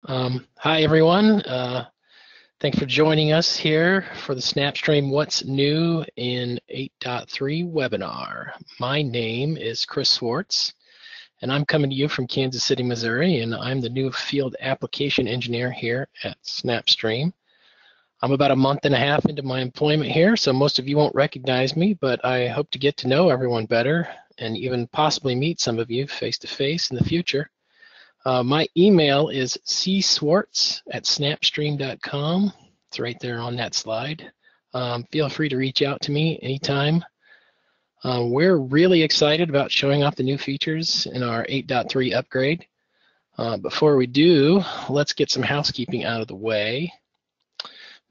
Hi, everyone. Thanks for joining us here for the SnapStream What's New in 8.3 webinar. My name is Chris Swartz, and I'm coming to you from Kansas City, Missouri, and I'm the new field application engineer here at SnapStream. I'm about a month and a half into my employment here, so most of you won't recognize me, but I hope to get to know everyone better and even possibly meet some of you face-to-face in the future. My email is cswartz@snapstream.com. It's right there on that slide. Feel free to reach out to me anytime. We're really excited about showing off the new features in our 8.3 upgrade. Before we do, let's get some housekeeping out of the way.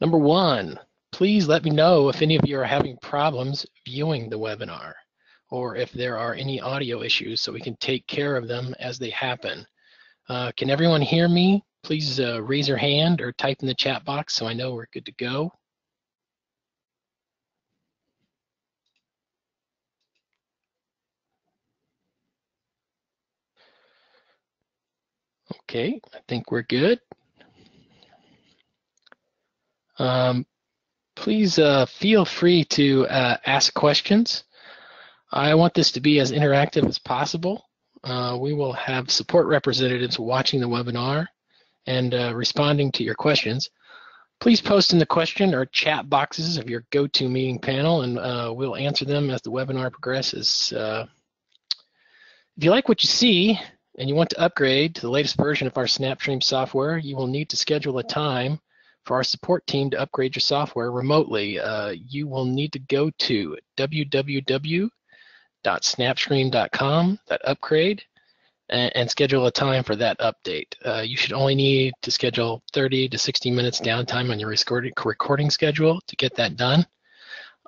Number one, please let me know if any of you are having problems viewing the webinar, or if there are any audio issues so we can take care of them as they happen. Can everyone hear me? Please raise your hand or type in the chat box so I know we're good to go. Okay, I think we're good. Please feel free to ask questions. I want this to be as interactive as possible. We will have support representatives watching the webinar and responding to your questions. Please post in the question or chat boxes of your GoToMeeting panel, and we'll answer them as the webinar progresses. If you like what you see and you want to upgrade to the latest version of our SnapStream software, you will need to schedule a time for our support team to upgrade your software remotely. You will need to go to www.snapstream.com/upgrade and schedule a time for that update. You should only need to schedule 30 to 60 minutes downtime on your recording schedule to get that done.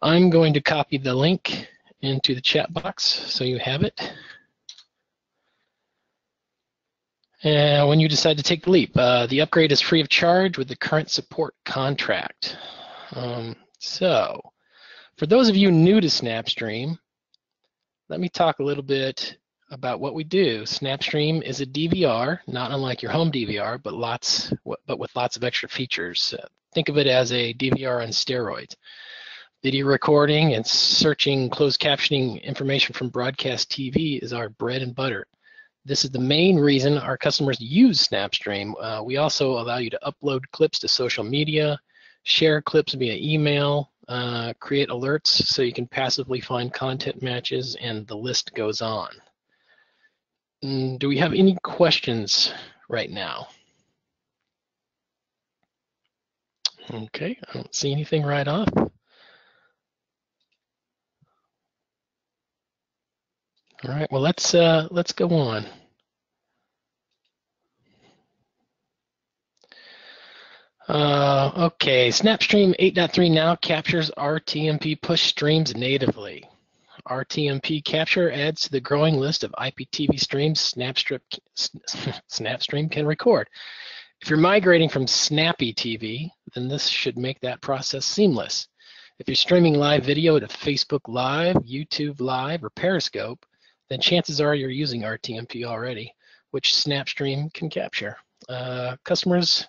I'm going to copy the link into the chat box so you have it. And when you decide to take the leap, the upgrade is free of charge with the current support contract. So, for those of you new to SnapStream, let me talk a little bit about what we do. SnapStream is a DVR, not unlike your home DVR, but with lots of extra features. Think of it as a DVR on steroids. Video recording and searching closed captioning information from broadcast TV is our bread and butter. This is the main reason our customers use SnapStream. We also allow you to upload clips to social media, share clips via email, create alerts so you can passively find content matches, and the list goes on. Do we have any questions right now? Okay, I don't see anything right off. All right, well, let's go on. Okay, SnapStream 8.3 now captures RTMP push streams natively. RTMP Capture adds to the growing list of IPTV streams SnapStream can record. If you're migrating from Snappy TV, then this should make that process seamless. If you're streaming live video to Facebook Live, YouTube Live, or Periscope, then chances are you're using RTMP already, which SnapStream can capture. Customers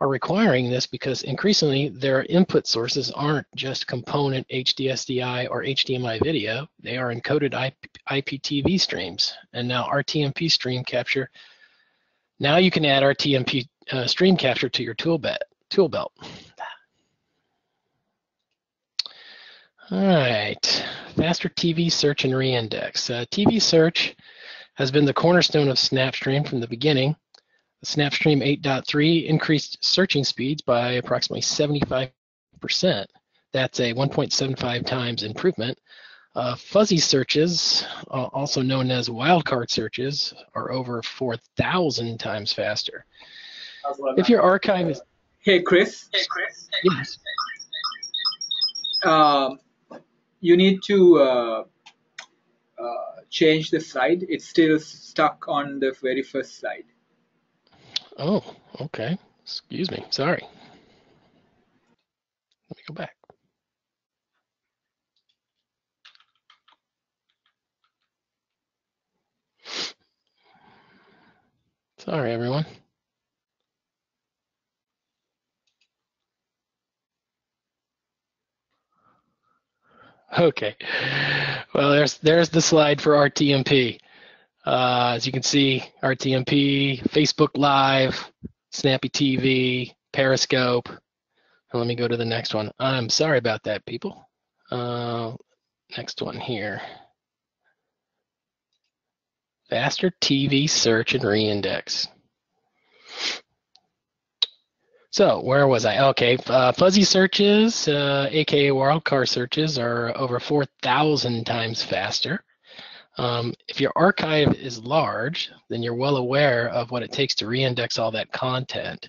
are requiring this because increasingly their input sources aren't just component HDSDI or HDMI video, they are encoded IPTV streams. And now RTMP stream capture, now you can add RTMP stream capture to your tool belt. All right, faster TV search and reindex. TV search has been the cornerstone of SnapStream from the beginning. The SnapStream 8.3 increased searching speeds by approximately 75%. That's a 1.75 times improvement. Fuzzy searches, also known as wildcard searches, are over 4,000 times faster. If your archive is... Hey, Chris. Yes. You need to change the slide. It's still stuck on the very first slide. Oh, okay. Excuse me. Sorry. Let me go back. Sorry, everyone. Okay. Well, there's the slide for RTMP. As you can see, RTMP, Facebook Live, Snappy TV, Periscope. Let me go to the next one. I'm sorry about that, people. Next one here. Faster TV search and reindex. So where was I? Okay, fuzzy searches, aka wildcard searches, are over 4,000 times faster. If your archive is large, then you're well aware of what it takes to reindex all that content.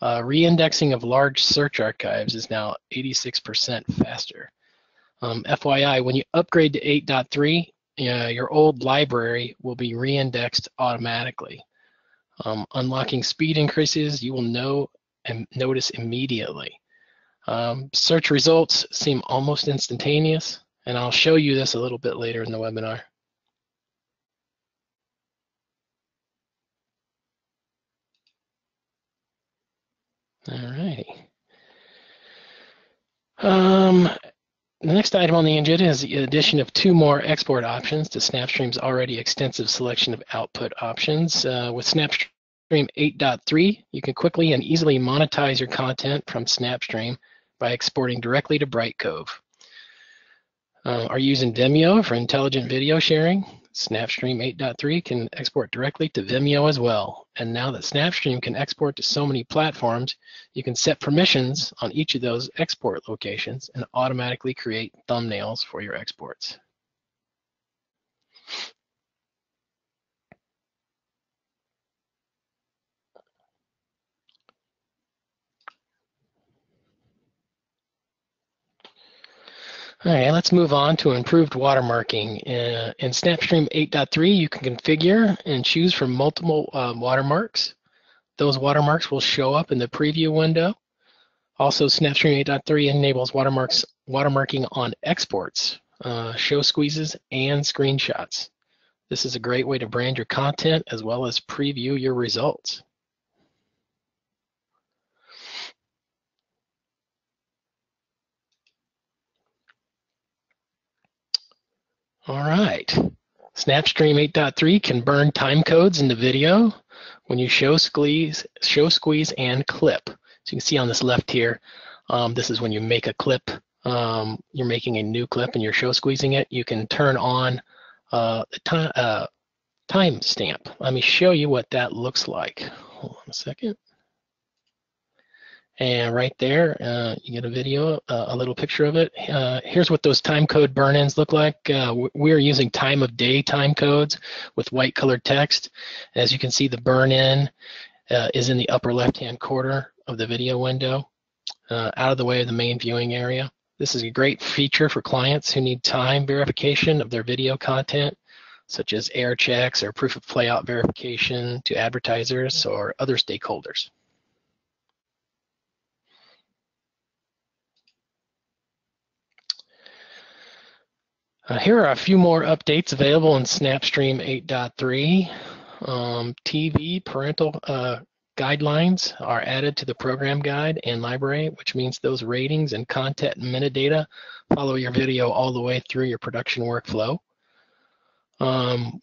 Reindexing of large search archives is now 86% faster. FYI, when you upgrade to 8.3, your old library will be reindexed automatically. Unlocking speed increases, you will know and notice immediately. Search results seem almost instantaneous, and I'll show you this a little bit later in the webinar. All righty. The next item on the agenda is the addition of 2 more export options to SnapStream's already extensive selection of output options. With SnapStream 8.3, you can quickly and easily monetize your content from SnapStream by exporting directly to Brightcove. Are you using Vimeo for intelligent video sharing? SnapStream 8.3 can export directly to Vimeo as well. And now that SnapStream can export to so many platforms, you can set permissions on each of those export locations and automatically create thumbnails for your exports. All right, let's move on to improved watermarking. In SnapStream 8.3, you can configure and choose from multiple watermarks. Those watermarks will show up in the preview window. Also, SnapStream 8.3 enables watermarking on exports, show squeezes, and screenshots. This is a great way to brand your content as well as preview your results. All right, SnapStream 8.3 can burn time codes into video when you show squeeze, and clip. So you can see on this left here, this is when you make a clip. You're making a new clip and you're show squeezing it. You can turn on the time stamp. Let me show you what that looks like. Hold on a second. And right there, you get a video, a little picture of it. Here's what those timecode burn-ins look like. We're using time of day time codes with white colored text. As you can see, the burn-in is in the upper left-hand corner of the video window, out of the way of the main viewing area. This is a great feature for clients who need time verification of their video content, such as air checks or proof of playout verification to advertisers or other stakeholders. Here are a few more updates available in SnapStream 8.3. TV parental guidelines are added to the program guide and library, which means those ratings and content metadata follow your video all the way through your production workflow.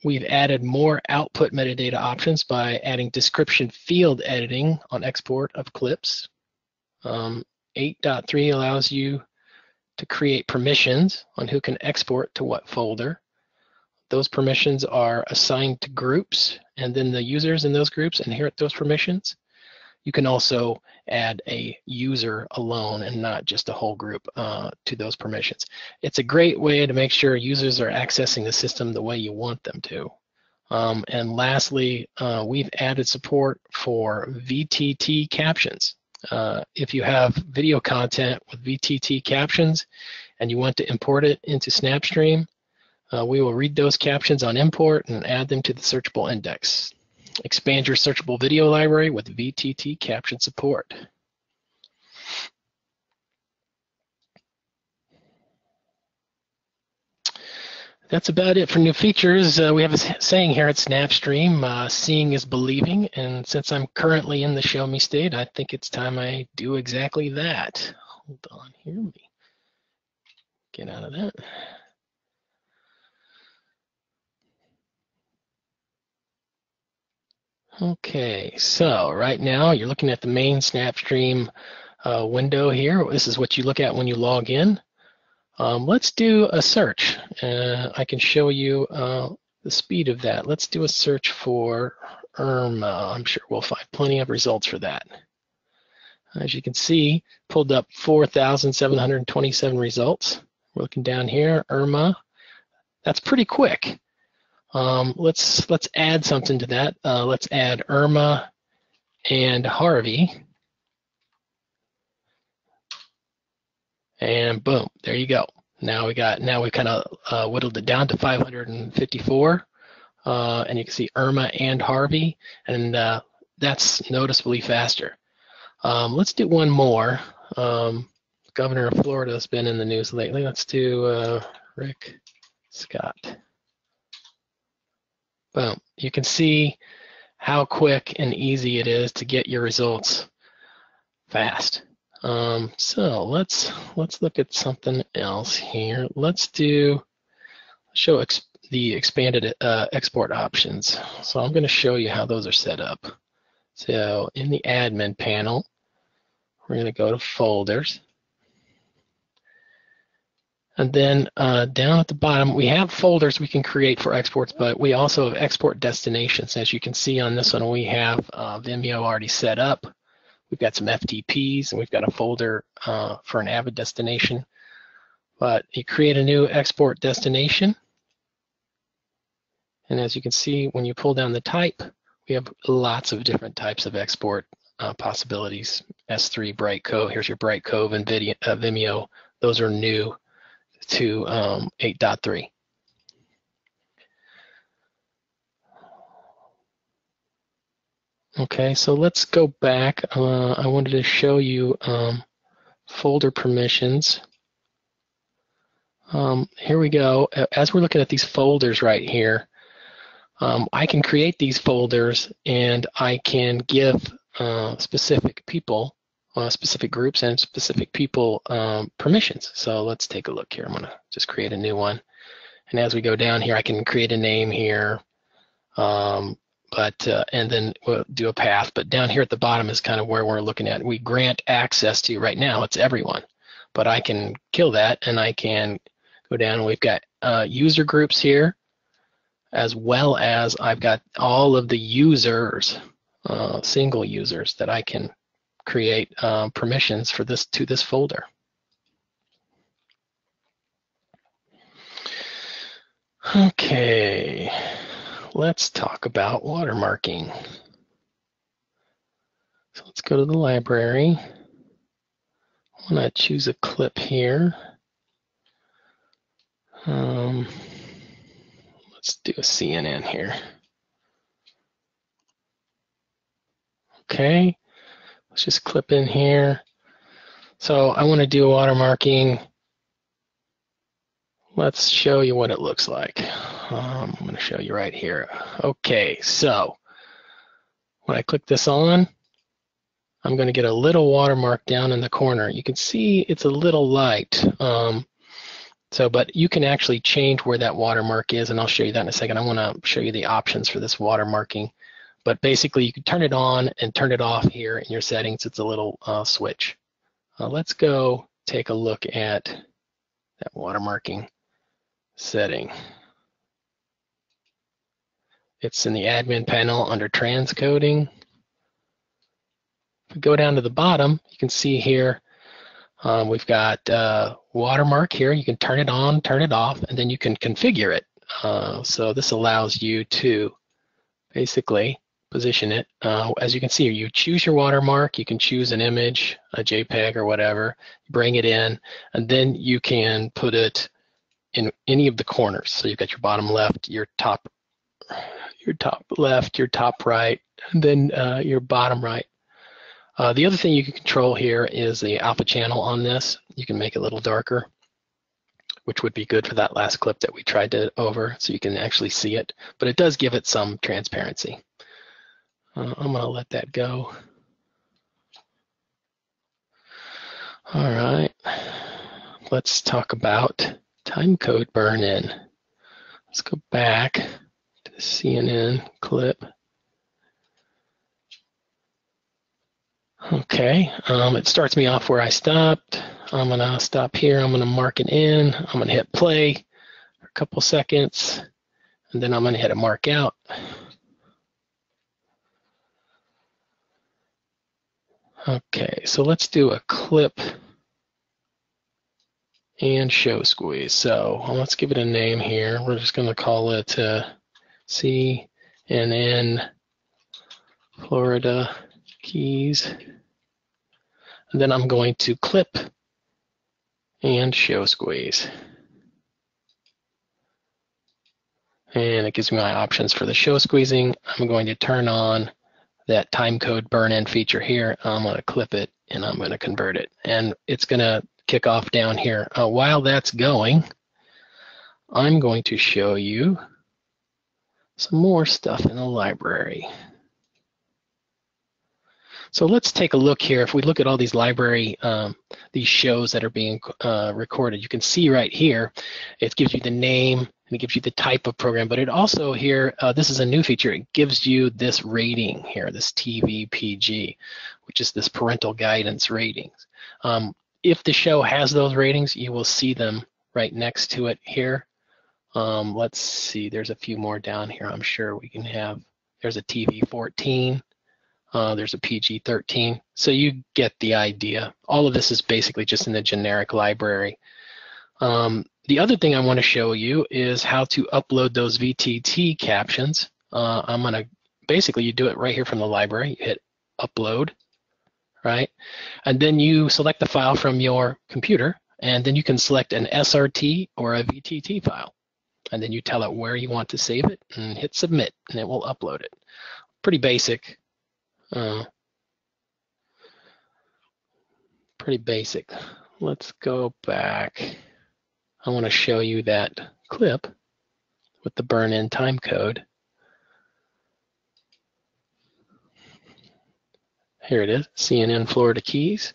We've added more output metadata options by adding description field editing on export of clips. 8.3 allows you to create permissions on who can export to what folder. Those permissions are assigned to groups, and then the users in those groups inherit those permissions. You can also add a user alone and not just a whole group to those permissions. It's a great way to make sure users are accessing the system the way you want them to. And lastly, we've added support for VTT captions. If you have video content with VTT captions and you want to import it into SnapStream, we will read those captions on import and add them to the searchable index. Expand your searchable video library with VTT caption support. That's about it for new features. We have a saying here at SnapStream, seeing is believing, and since I'm currently in the show me state, I think it's time I do exactly that. Hold on here, let me get out of that. Okay, so right now you're looking at the main SnapStream window here. This is what you look at when you log in. Let's do a search. I can show you the speed of that. Let's do a search for Irma. I'm sure we'll find plenty of results for that. As you can see, pulled up 4,727 results. We're looking down here, Irma. That's pretty quick. Let's add something to that. Let's add Irma and Harvey. And boom, there you go. Now we kind of whittled it down to 554. And you can see Irma and Harvey, and that's noticeably faster. Let's do one more. Governor of Florida has been in the news lately. Let's do Rick Scott. Boom. You can see how quick and easy it is to get your results fast. So let's look at something else here. Let's show the expanded export options. So I'm going to show you how those are set up. So in the admin panel, we're going to go to folders. And then down at the bottom, we have folders we can create for exports, but we also have export destinations. As you can see on this one, we have Vimeo already set up. We've got some FTPs, and we've got a folder for an Avid destination. But you create a new export destination. And as you can see, when you pull down the type, we have lots of different types of export possibilities. S3, Brightcove, here's your Brightcove and Vimeo. Those are new to 8.3. Okay, so let's go back. I wanted to show you folder permissions. Here we go. As we're looking at these folders right here, I can create these folders, and I can give specific people, specific groups and specific people permissions. So let's take a look here. I'm going to just create a new one. And as we go down here, I can create a name here, and then we'll do a path. But down here at the bottom is kind of where we're looking at. We grant access to, right now, it's everyone. But I can kill that, and I can go down, and we've got user groups here, as well as I've got all of the users, single users, that I can create permissions for to this folder. Okay, let's talk about watermarking. So let's go to the library. I want to choose a clip here. Let's do a CNN here. Okay, let's just clip in here. So I want to do watermarking. Let's show you what it looks like. I'm going to show you right here. Okay, so when I click this on, I'm going to get a little watermark down in the corner. You can see it's a little light. But you can actually change where that watermark is, and I'll show you that in a second. I want to show you the options for this watermarking. But basically, you can turn it on and turn it off here in your settings. It's a little switch. Let's go take a look at that watermarking setting. It's in the admin panel under transcoding. If we go down to the bottom, you can see here we've got watermark here. You can turn it on, turn it off, and then you can configure it. So this allows you to basically position it. As you can see, you choose your watermark. You can choose an image, a JPEG or whatever, bring it in, and then you can put it in any of the corners. So you've got your bottom left, your top left, your top right, and then your bottom right. The other thing you can control here is the alpha channel on this. You can make it a little darker, which would be good for that last clip that we tried to over, so you can actually see it. But it does give it some transparency. I'm going to let that go. All right. let's talk about Timecode Burn-in. Let's go back to the CNN clip. Okay, it starts me off where I stopped. I'm gonna stop here, I'm gonna mark it in, I'm gonna hit play for a couple seconds, and then I'm gonna hit a mark out. Okay, so let's do a clip and show squeeze. So let's give it a name here. We're just gonna call it CNN Florida Keys. And then I'm going to clip and show squeeze. And it gives me my options for the show squeezing. I'm going to turn on that timecode burn-in feature here. I'm going to clip it and I'm going to convert it. And it's going to kick off down here. While that's going, I'm going to show you some more stuff in the library. So let's take a look here. If we look at all these library, these shows that are being recorded, you can see right here, it gives you the name and it gives you the type of program, but it also here, this is a new feature, it gives you this rating here, this TVPG, which is this parental guidance ratings. If the show has those ratings, you will see them right next to it here. Let's see, there's a few more down here I'm sure we can have. There's a TV 14. There's a PG-13, so you get the idea. All of this is basically just in the generic library. The other thing I want to show you is how to upload those VTT captions. I'm going to, basically you do it right here from the library. You hit upload, right? And then you select the file from your computer, and then you can select an SRT or a VTT file. And then you tell it where you want to save it and hit submit, and it will upload it. Pretty basic. Pretty basic. Let's go back. I want to show you that clip with the burn-in time code. Here it is, CNN Florida Keys.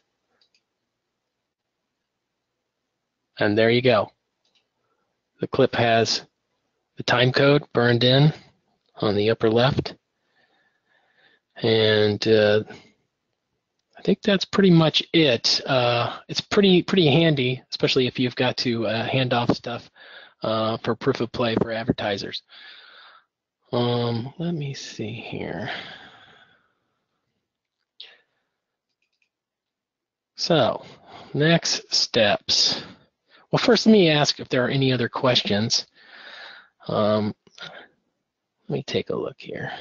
And there you go. The clip has the time code burned in on the upper left. And I think that's pretty much it. It's pretty handy, especially if you've got to hand off stuff for proof of play for advertisers. Let me see here. So, next steps. Well, first let me ask if there are any other questions. Let me take a look here.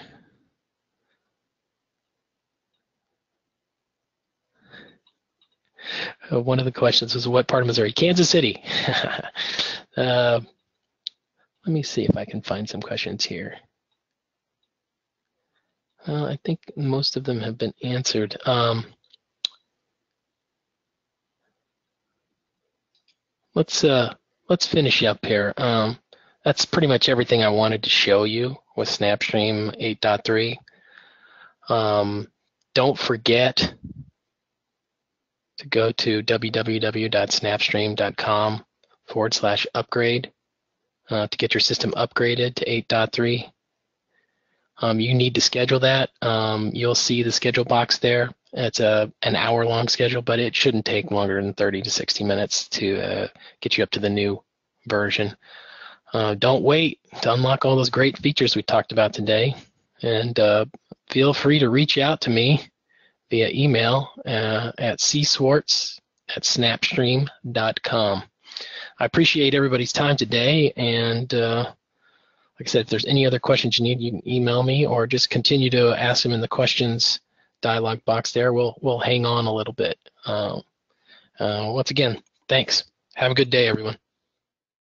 One of the questions was, what part of Missouri? Kansas City. Let me see if I can find some questions here. I think most of them have been answered. Let's finish up here. That's pretty much everything I wanted to show you with SnapStream 8.3. Don't forget to go to www.snapstream.com/upgrade to get your system upgraded to 8.3. You need to schedule that. You'll see the schedule box there. It's an hour-long schedule, but it shouldn't take longer than 30 to 60 minutes to get you up to the new version. Don't wait to unlock all those great features we talked about today. And feel free to reach out to me via email at cswartz@snapstream.com. I appreciate everybody's time today, and like I said, if there's any other questions you need, you can email me or just continue to ask them in the questions dialog box there. We'll hang on a little bit. Once again, thanks. Have a good day, everyone.